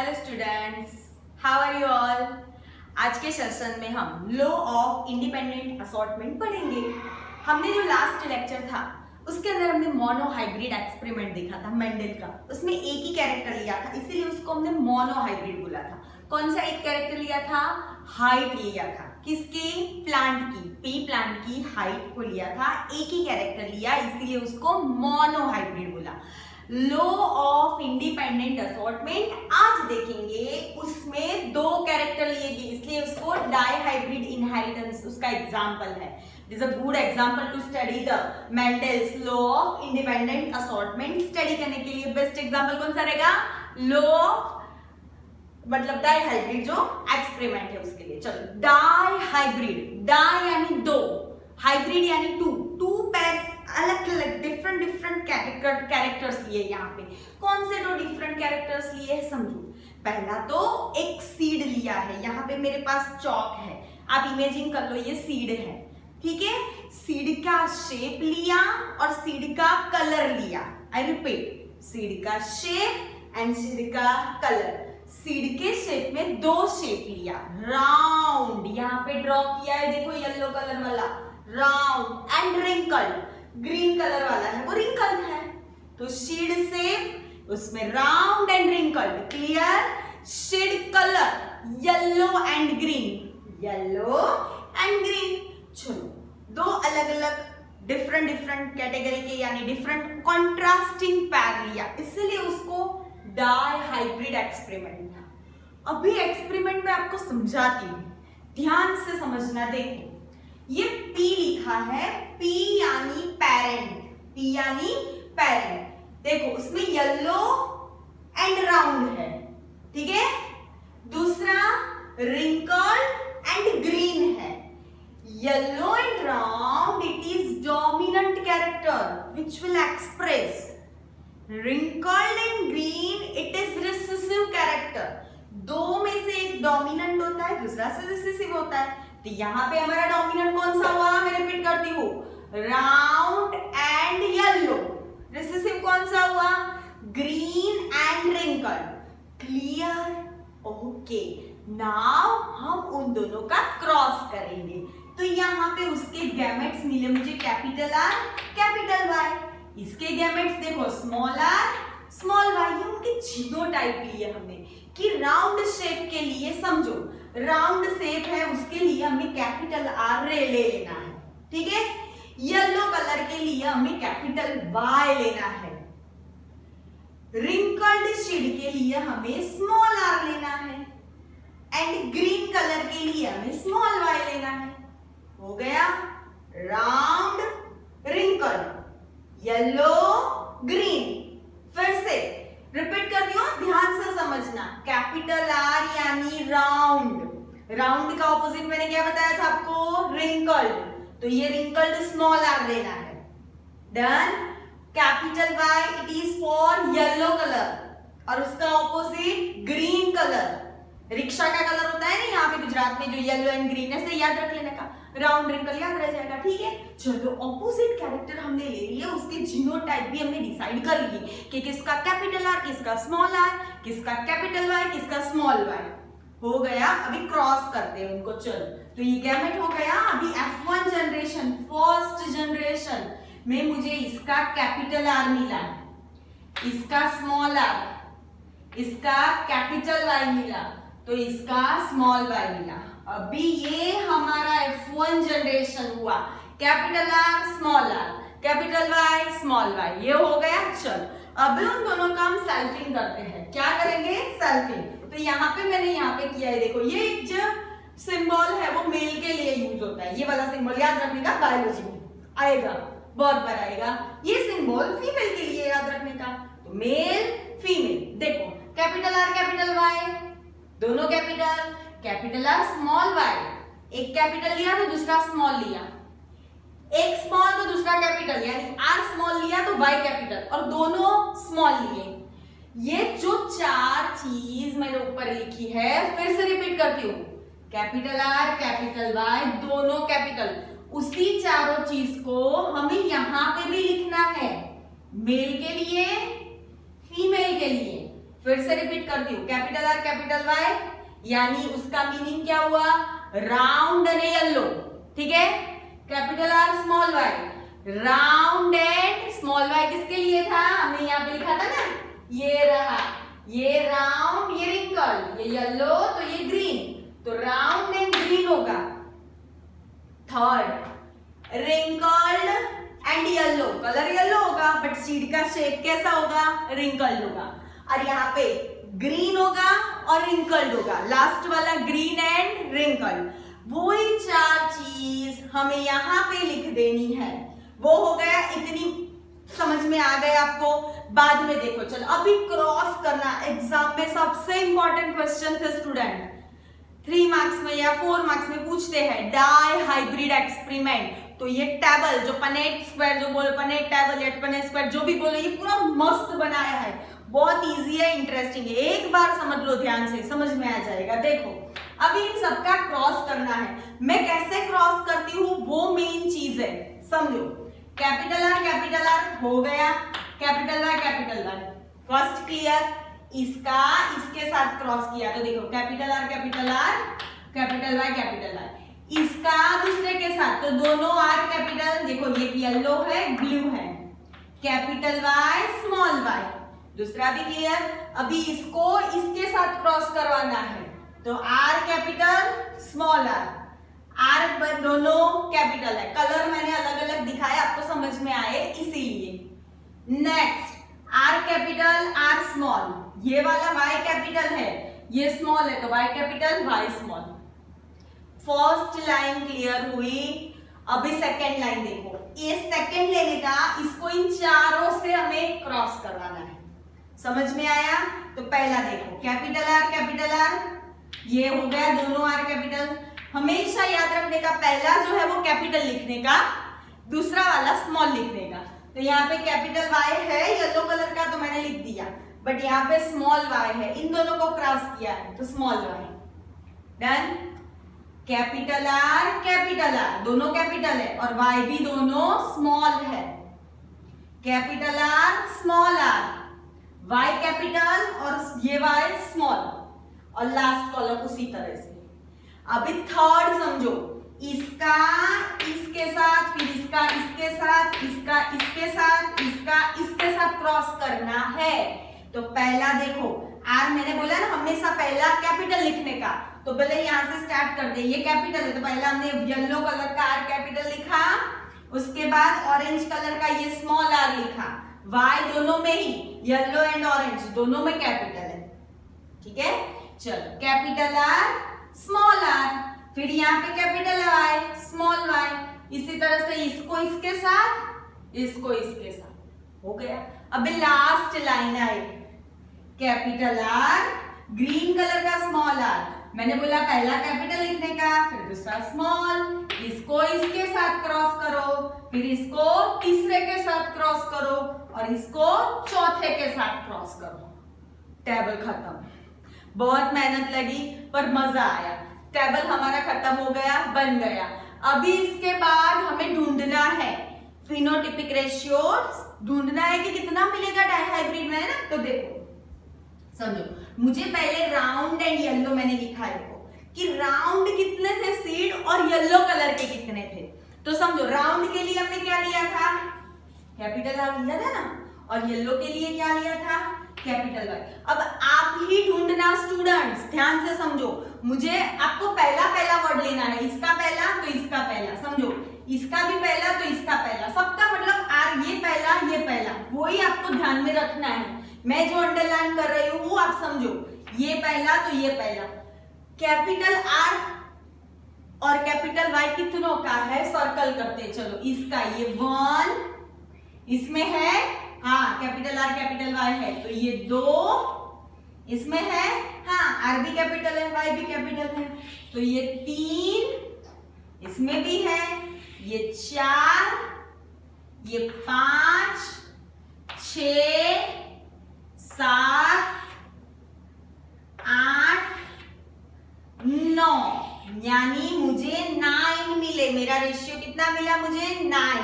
Hello students, how are you all. आज के session में हम लॉ ऑफ इंडिपेंडेंट असॉर्टमेंट पढ़ेंगे। हमने जो लास्ट लेक्चर था उसके अंदर हमने मोनोहाइब्रिड एक्सपेरिमेंट देखा था मेंडल का। उसमें एक ही कैरेक्टर लिया था, इसीलिए उसको हमने मोनोहाइब्रिड बोला था। कौन सा एक कैरेक्टर लिया था? हाइट लिया था। किसकी? प्लांट की, पी प्लांट की हाइट को लिया था, एक ही कैरेक्टर लिया, इसीलिए उसको मोनोहाइब्रिड बोला। लॉ ऑफ इंडिपेंडेंट असॉर्टमेंट आज देखेंगे, उसमें दो कैरेक्टर लिए गए, इसलिए उसको डाइहाइब्रिड इनहेरिटेंस उसका एग्जांपल है। It is a good example to study the Mendel's law of independent assortment. Study करने के लिए बेस्ट एग्जांपल कौन सा रहेगा? लॉ ऑफ मतलब डाइहाइब्रिड जो एक्सपेरिमेंट है उसके लिए। चलो, डाइहाइब्रिड, डाई यानी दो, हाइब्रिड यानी टू, टू पेयर्स अलग अलग डिफरेंट कैरेक्टर्स लिए। यहाँ पे कौन से दो डिफरेंट कैरेक्टर्स लिए है समझो। पहला तो एक सीड लिया है, यहाँ पे मेरे पास चौक है, आप इमेजिन कर लो ये सीड है, ठीक है। सीड का शेप लिया और सीड का कलर लिया। आई रिपीट, सीड का शेप एंड सीड का कलर। सीड के शेप में दो शेप लिया, राउंड यहाँ पे ड्रॉ किया है, देखो येलो कलर वाला round, and wrinkled green colour वाला है, वो रिंकल्ड है। तो सीड शेप उसमें round and wrinkled, clear. Seed colour yellow and green, yellow and green. चलो, दो अलग अलग डिफरेंट कैटेगरी के यानी डिफरेंट कॉन्ट्रास्टिंग पैर लिया, इसलिए उसको डाइहाइब्रिड एक्सपेरिमेंट था। अभी एक्सपेरिमेंट में आपको समझाती हूँ, ध्यान से समझना। देखो, ये P लिखा है, P यानी पेरेंट, P यानी पेरेंट। देखो, उसमें येलो एंड राउंड है, ठीक है। दूसरा रिंकल्ड एंड ग्रीन है। Yellow and round, it is dominant character which will express. wrinkled and green, it is recessive character। दो में से एक डोमिनेंट होता है, दूसरा से रिसेसिव होता है। तो यहाँ पे हमारा डोमिनेंट कौन सा हुआ? मैं रिपीट करती हूँ, राउंड एंड येलो। रिसेसिव कौन सा हुआ? Green and wrinkled. Clear? Okay, now हम उन दोनों का क्रॉस करेंगे। तो यहाँ पे उसके गैमेट्स मिले मुझे, कैपिटल आर कैपिटल वाई। इसके गैमेट्स देखो, स्मॉल आर स्मॉल वाई। ये उनके जीनोटाइप लिए हमने कि राउंड शेप के लिए समझो, राउंड शेप है उसके लिए हमें कैपिटल आर ले लेना है, ठीक है। येलो कलर के लिए हमें कैपिटल वाई लेना है। रिंकल्ड शेड के लिए हमें स्मॉल आर लेना है, एंड ग्रीन कलर के लिए हमें स्मॉल वाई लेना है। हो गया, राउंड रिंकल्ड येलो ग्रीन। फिर से रिपीट करती हूँ, ध्यान से समझना। कैपिटल आर यानी राउंड, राउंड का ऑपोजिट मैंने क्या बताया था आपको? रिंकल्ड। तो ये रिंकल्ड स्मॉल आर लेना है। Done. Capital Y, it is for yellow colour और उसका ऑपोजिट ग्रीन कलर। रिक्शा का कलर होता है ना यहाँ पे गुजरात में, जो येलो एंड ग्रीन है, से याद रख लेने का, राउंड रिंकल याद रह जाएगा, ठीक है। चलो, ऑपोजिट कैरेक्टर हमने ले लिए, उसके जीनोटाइप भी हमने डिसाइड कर लिए कि किसका कैपिटल आर, किसका स्मॉल आर, किसका कैपिटल वाई, किसका स्मॉल वाई। हो गया, अभी क्रॉस करते हैं उनको। चलो, तो ये गैमेट हो गया। अभी F1 जनरेशन, फर्स्ट जनरेशन में मुझे इसका कैपिटल आर मिला, इसका स्मॉल आर, इसका कैपिटल वाई मिला, तो इसका स्मॉल वाई मिला। अभी ये हमारा F1 जनरेशन हुआ, capital R small are, capital Y small Y, ये हो गया। चलो, अभी उन दोनों का हम सेल्फिंग करते हैं। क्या करेंगे? सेल्फिंग। तो यहाँ पे मैंने यहाँ पे किया है, देखो ये जो सिंबल है वो मेल के लिए यूज होता है, ये वाला सिंबल याद रखने का, बायोलॉजी में आएगा, बहुत बार आएगा। ये सिंबल फीमेल के लिए याद रखने का, तो मेल फीमेल। देखो, कैपिटल आर कैपिटल वाई, दोनों capital, capital R small Y, एक कैपिटल लिया तो दूसरा स्मॉल लिया, एक स्मॉल तो दूसरा कैपिटल, यानी आर स्मॉल लिया तो वाई कैपिटल, और दोनों स्मॉल लिए। ये जो चार चीज मैंने ऊपर लिखी है, फिर से रिपीट करती हूँ, कैपिटल आर कैपिटल वाई, दोनों कैपिटल। उसी चारों चीज को हमें यहां पे भी लिखना है, मेल के लिए फीमेल के लिए। फिर से रिपीट करती हूँ, कैपिटल आर कैपिटल वाई, यानी उसका मीनिंग क्या हुआ, राउंड एंड येलो, ठीक है। Capital R small Y, round and small Y किसके लिए था, हमने यहाँ पे लिखा था ना, ये रहा, ये राउंड, ये रिंकल, ये येलो तो ये ग्रीन, तो राउंड एंड ग्रीन होगा। Third, wrinkled and yellow, colour yellow होगा बट सीड का शेप कैसा होगा, रिंकल्ड होगा। और यहाँ पे ग्रीन होगा और रिंकल्ड होगा, लास्ट वाला ग्रीन एंड रिंकल्ड। वही चार चीज हमें यहाँ पे लिख देनी है। वो हो गया, इतनी समझ में आ गए आपको। बाद में देखो, चलो अभी क्रॉस करना, एग्जाम में सबसे इंपॉर्टेंट क्वेश्चन थे स्टूडेंट, 3 मार्क्स में या 4 मार्क्स में पूछते हैं, डाई हाइब्रिड एक्सपेरिमेंट। तो ये टेबल जो पनेट स्क्वायर जो बोलो, पनेट टेबल या पनेट स्क्वायर जो भी बोलो, ये पूरा मस्त बनाया है, बहुत इजी है, इंटरेस्टिंग है, एक बार समझ लो ध्यान से, समझ में आ जाएगा। देखो अभी इन सबका क्रॉस करना है, मैं कैसे क्रॉस करती हूँ वो मेन चीज है, समझो। कैपिटल आर हो गया, कैपिटल वाई, फर्स्ट क्लियर। इसका इसके साथ क्रॉस किया तो देखो कैपिटल आर कैपिटल वाई, इसका दूसरे के साथ, तो दोनों आर कैपिटल, देखो ये येलो है ब्लू है, कैपिटल वाई स्मॉल वाई, दूसरा भी क्लियर। अभी इसको इसके साथ क्रॉस करवाना है, तो आर कैपिटल स्मॉल आर दोनों कैपिटल है, कलर मैंने अलग अलग दिखाया आपको समझ में आए इसीलिए। Next, R capital R small, ये वाला वाई कैपिटल है, ये स्मॉल है, तो Y capital Y small. First line clear हुई। अभी सेकेंड लाइन देखो, ये सेकेंड लेने का, इसको इन चारों से हमें क्रॉस करवाना है, समझ में आया। तो पहला देखो कैपिटल आर, ये हो गया दोनों आर कैपिटल। हमेशा याद रखने का, पहला जो है वो कैपिटल लिखने का, दूसरा वाला स्मॉल लिखने का। तो यहाँ पे कैपिटल वाई है येलो कलर का, तो मैंने लिख दिया, बट यहाँ पे स्मॉल वाई है, इन दोनों को क्रॉस किया है तो small Y. Done. Capital R दोनों कैपिटल है और वाई भी दोनों स्मॉल है। Capital R small R, Y capital और ये वाई स्मॉल, और लास्ट कॉलम उसी तरह से। अभी थर्ड समझो, इसका इसके साथ, फिर इसका इसके साथ, इसका इसके साथ, इसका इसके साथ क्रॉस करना है। तो पहला देखो, आर मैंने बोला ना हमेशा पहला कैपिटल लिखने का, तो पहले यहां से स्टार्ट कर दे, ये कैपिटल है तो पहला हमने येलो कलर का आर कैपिटल लिखा, उसके बाद ऑरेंज कलर का ये स्मॉल आर लिखा, वाई दोनों में ही, येलो एंड ऑरेंज दोनों में कैपिटल है, ठीक है। चलो कैपिटल आर स्मॉल आर, फिर यहाँ पे कैपिटल वाई स्मॉल वाई, इसी तरह से इसको इसके साथ, इसको इसके साथ, हो गया। अब लास्ट लाइन आई, कैपिटल आर ग्रीन कलर का स्मॉल आर, मैंने बोला पहला कैपिटल लिखने का, फिर दूसरा स्मॉल, इसको इसके साथ क्रॉस करो, फिर इसको तीसरे के साथ क्रॉस करो, और इसको चौथे के साथ क्रॉस करो। टेबल खत्म। बहुत मेहनत लगी पर मजा आया, टेबल हमारा खत्म हो गया, बन गया। अभी इसके बाद हमें ढूंढना है फिनोटिपिक रेशियो, ढूंढना है कि कितना मिलेगा डाइहाइब्रिड में, है ना। तो देखो समझो, मुझे पहले राउंड एंड येलो मैंने लिखा है कि राउंड कितने थे सीड और येलो कलर के कितने थे। तो समझो राउंड के लिए हमने क्या लिया था, कैपिटल आर लिया था ना, और येलो के लिए क्या लिया था, कैपिटल वाई। अब आप ही ढूंढना स्टूडेंट्स, ध्यान से समझो, मुझे आपको पहला वर्ड लेना है, इसका पहला तो इसका पहला, समझो इसका भी पहला तो इसका पहला, सबका मतलब आर, ये पहला, वही आपको ध्यान में रखना है। मैं जो अंडरलाइन कर रही हूँ वो आप समझो, ये पहला तो ये पहला। कैपिटल आर और कैपिटल वाई कितनों का है, सर्कल करते चलो। इसका ये 1 इसमें है, हाँ कैपिटल आर कैपिटल वाई है, तो ये 2 इसमें है, हाँ आर भी कैपिटल है वाई भी कैपिटल है, तो ये 3 इसमें भी है, ये 4, ये 5, 6, 7, 8, 9, यानी मुझे 9 मिले। मेरा रेशियो कितना मिला मुझे, 9।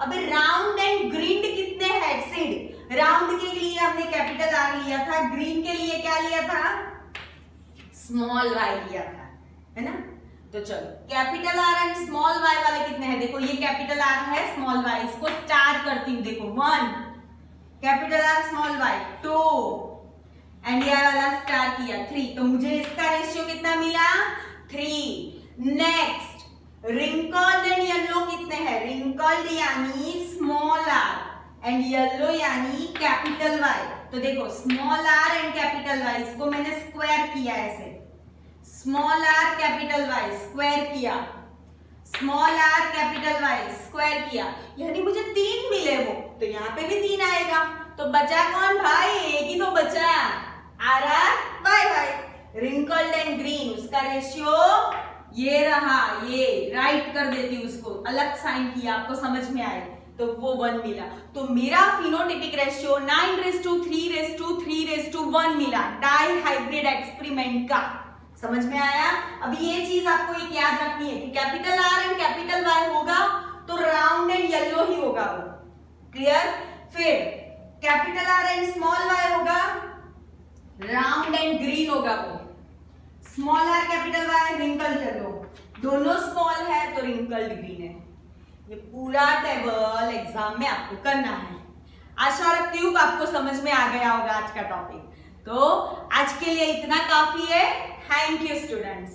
अब राउंड एंड ग्रिड कितने हैं सीड, राउंड के लिए हमने कैपिटल आर लिया था, ग्रीन के लिए क्या लिया था, स्मॉल वाई लिया था, है ना। तो चलो capital R and small Y वाले कितने हैं, देखो ये कैपिटल आर है, स्मॉल वाई, इसको स्टार करती हूँ, देखो 1 capital R small Y 2 and ये वाला स्टार किया 3, तो मुझे इसका रेशियो कितना मिला 3। नेक्स्ट रिंकल्ड एंड येलो कितने हैं, रिंकल्ड यानी स्मॉल आर एंड येलो यानी कैपिटल वाई। तो देखो small r and capital Y, इसको मैंने स्क्वायर किया ऐसे, small are capital Y square किया, small are capital Y square किया, यानी मुझे 3 मिले वो, तो यहाँ पे भी 3 आएगा। तो बचा कौन भाई, एक ही तो बचा, R R Y Y. Wrinkled and green उसका रेशियो ये रहा, ये राइट कर देती हूँ उसको, अलग साइन किया, आपको समझ में आए, तो वो 1 मिला। तो मेरा फिनोटाइपिक रेशियो 9:3:3:1 मिला डाई हाइब्रिड एक्सपेरिमेंट का। समझ में आया। अभी ये चीज आपको एक याद रखनी है कि capital R and capital Y होगा तो राउंड एंड येलो ही होगा वो, क्लियर। फिर capital R and small Y होगा, राउंड एंड ग्रीन होगा वो। Small are capital Y wrinkled yellow, दोनों स्मॉल है तो रिंकल्ड ग्रीन है। ये पूरा टेबल एग्जाम में आपको करना है। आशा रखती हूँ कि आपको समझ में आ गया होगा आज का टॉपिक। तो आज के लिए इतना काफी है। Thank you students.